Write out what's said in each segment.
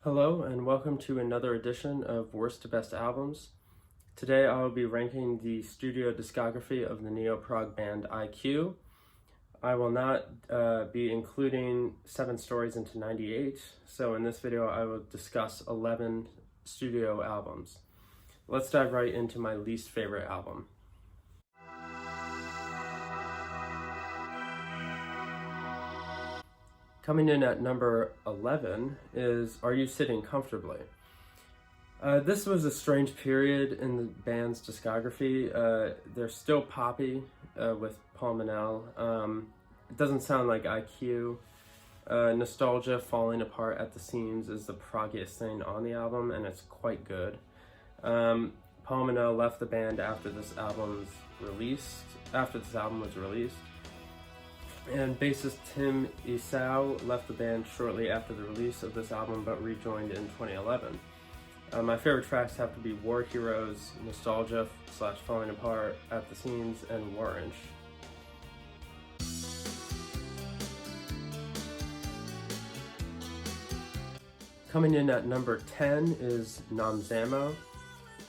Hello and welcome to another edition of Worst to Best Albums. Today I will be ranking the studio discography of the neo-prog band IQ. I will not be including 7 Stories into 98, so in this video I will discuss 11 studio albums. Let's dive right into my least favorite album. Coming in at number 11 is Are You Sitting Comfortably? This was a strange period in the band's discography. They're still poppy with Paul Manel. It doesn't sound like IQ. Nostalgia Falling Apart at the Seams is the proggiest thing on the album, and it's quite good. Paul Manel left the band after this album was released. And bassist Tim Esau left the band shortly after the release of this album, but rejoined in 2011. My favorite tracks have to be War Heroes, Nostalgia / Falling Apart, At the Seams, and Orange. Coming in at number 10 is Nomzamo.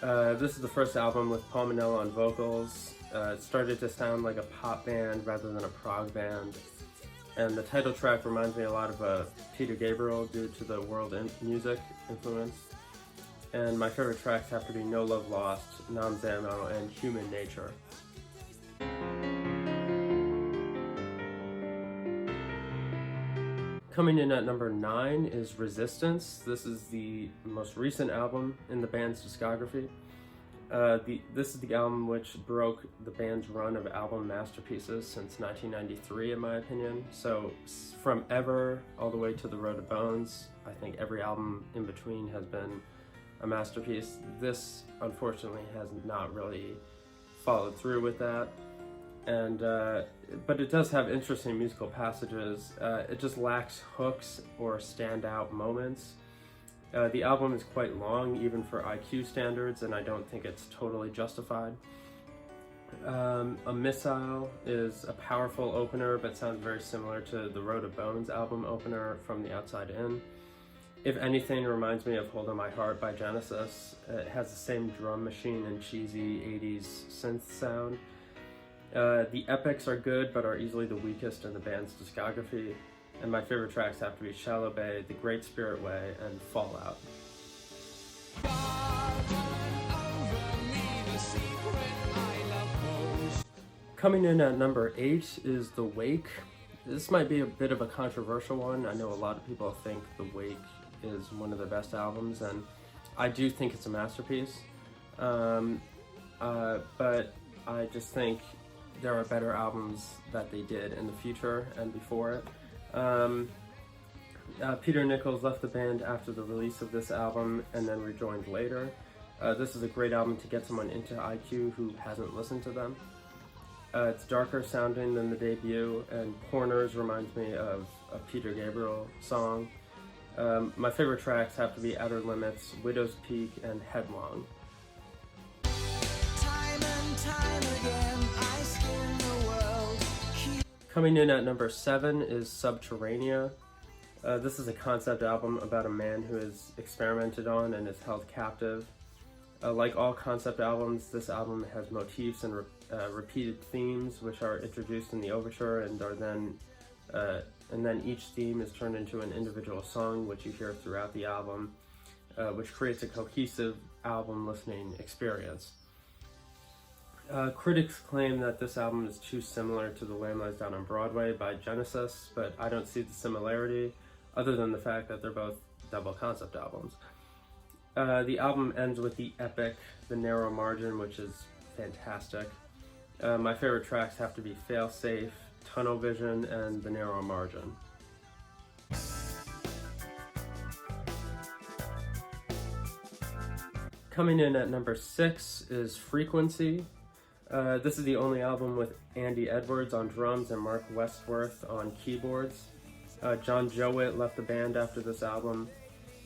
This is the first album with Paul Manel on vocals. It started to sound like a pop band rather than a prog band. And the title track reminds me a lot of Peter Gabriel due to the world music influence. And my favorite tracks have to be No Love Lost, Nomzamo, and Human Nature. Coming in at number 9 is Resistance. This is the most recent album in the band's discography. This is the album which broke the band's run of album masterpieces since 1993, in my opinion. So from Ever all the way to The Road to Bones, I think every album in between has been a masterpiece. This, unfortunately, has not really followed through with that. And but it does have interesting musical passages. It just lacks hooks or standout moments. The album is quite long, even for IQ standards, and I don't think it's totally justified. A Missile is a powerful opener, but sounds very similar to the Road to Bones album opener From the Outside In. If anything, it reminds me of Hold on My Heart by Genesis. It has the same drum machine and cheesy 80s synth sound. The epics are good, but are easily the weakest in the band's discography. And my favorite tracks have to be Shallow Bay, The Great Spirit Way, and Fallout. Coming in at number 8 is The Wake. This might be a bit of a controversial one. I know a lot of people think The Wake is one of their best albums, and I do think it's a masterpiece. But I just think there are better albums that they did in the future and before it. Peter Nichols left the band after the release of this album and then rejoined later. This is a great album to get someone into IQ who hasn't listened to them. It's darker sounding than the debut, and Corners reminds me of a Peter Gabriel song. My favorite tracks have to be Outer Limits, Widow's Peak, and Headlong. Time and time again, I skin the world. Coming in at number 7 is Subterranea. This is a concept album about a man who is experimented on and is held captive. Like all concept albums, this album has motifs and repeated themes which are introduced in the overture and then each theme is turned into an individual song which you hear throughout the album, which creates a cohesive album listening experience. Critics claim that this album is too similar to The Lamb Lies Down on Broadway by Genesis, but I don't see the similarity other than the fact that they're both double concept albums. The album ends with the epic The Narrow Margin, which is fantastic. My favorite tracks have to be Failsafe, Tunnel Vision, and The Narrow Margin. Coming in at number 6 is Frequency. This is the only album with Andy Edwards on drums and Mark Westworth on keyboards. John Jowett left the band after this album.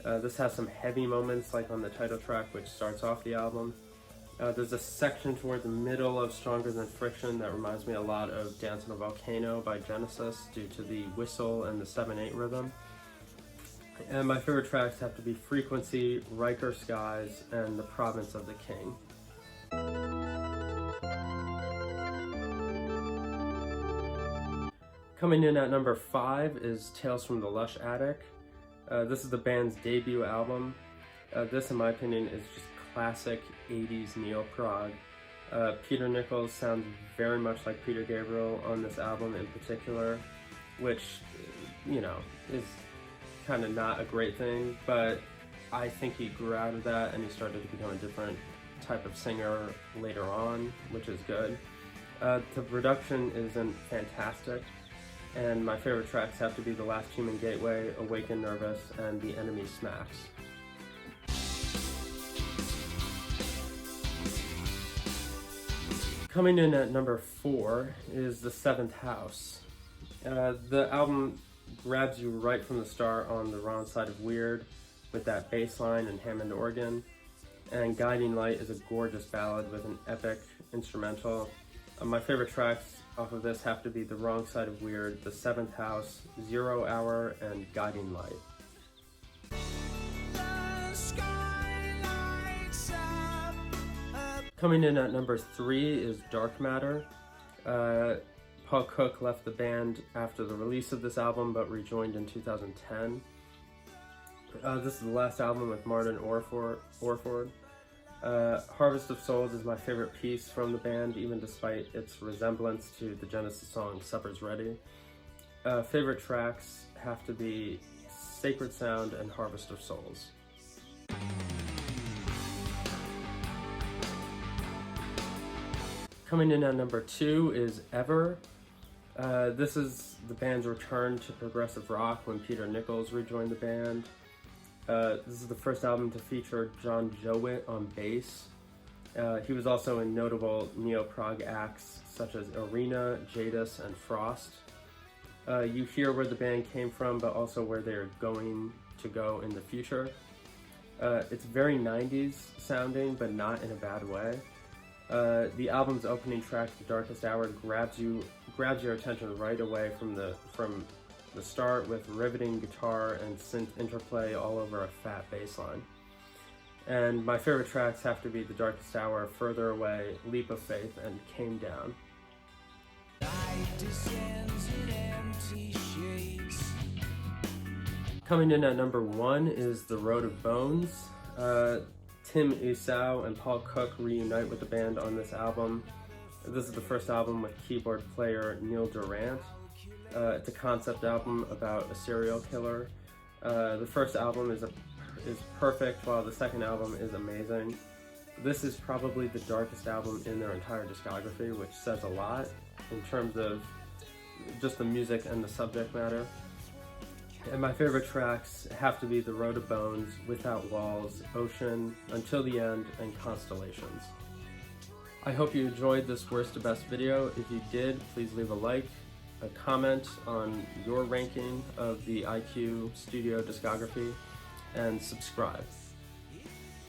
This has some heavy moments, like on the title track, which starts off the album. There's a section toward the middle of Stronger Than Friction that reminds me a lot of Dance on a Volcano by Genesis due to the whistle and the 7/8 rhythm. And my favorite tracks have to be Frequency, Riker Skies, and The Province of the King. Coming in at number 5 is Tales from the Lush Attic. This is the band's debut album. This, in my opinion, is just classic 80s neo-prog. Peter Nichols sounds very much like Peter Gabriel on this album in particular, which, you know, is kind of not a great thing, but I think he grew out of that and he started to become a different type of singer later on, which is good. The production isn't fantastic, and my favorite tracks have to be The Last Human Gateway, Awaken Nervous, and The Enemy Smacks. Coming in at number 4 is The Seventh House. The album grabs you right from the start on the wrong side of weird with that bass line and Hammond organ, and Guiding Light is a gorgeous ballad with an epic instrumental. My favorite tracks off of this have to be The Wrong Side of Weird, The Seventh House, 0 Hour, and Guiding Light. Coming in at number 3 is Dark Matter. Paul Cook left the band after the release of this album, but rejoined in 2010. This is the last album with Martin Orford. Harvest of Souls is my favorite piece from the band, even despite its resemblance to the Genesis song Supper's Ready. Favorite tracks have to be Sacred Sound and Harvest of Souls. Coming in at number 2 is Ever. This is the band's return to progressive rock when Peter Nichols rejoined the band. This is the first album to feature John Jowett on bass. He was also in notable neo-prog acts such as Arena, Jadis, and Frost. You hear where the band came from, but also where they're going to go in the future. It's very 90s sounding, but not in a bad way. The album's opening track, The Darkest Hour, grabs your attention right away from the start with riveting guitar and synth interplay all over a fat bass line. And my favorite tracks have to be The Darkest Hour, Further Away, Leap of Faith, and Came Down. Coming in at number 1 is The Road of Bones. Tim Esau and Paul Cook reunite with the band on this album. This is the first album with keyboard player Neil Durant. It's a concept album about a serial killer. The first album is perfect, while the second album is amazing. This is probably the darkest album in their entire discography, which says a lot in terms of just the music and the subject matter. And my favorite tracks have to be The Road of Bones, Without Walls, Ocean, Until the End, and Constellations. I hope you enjoyed this worst to best video. If you did, please leave a like, a comment on your ranking of the IQ Studio discography, and subscribe.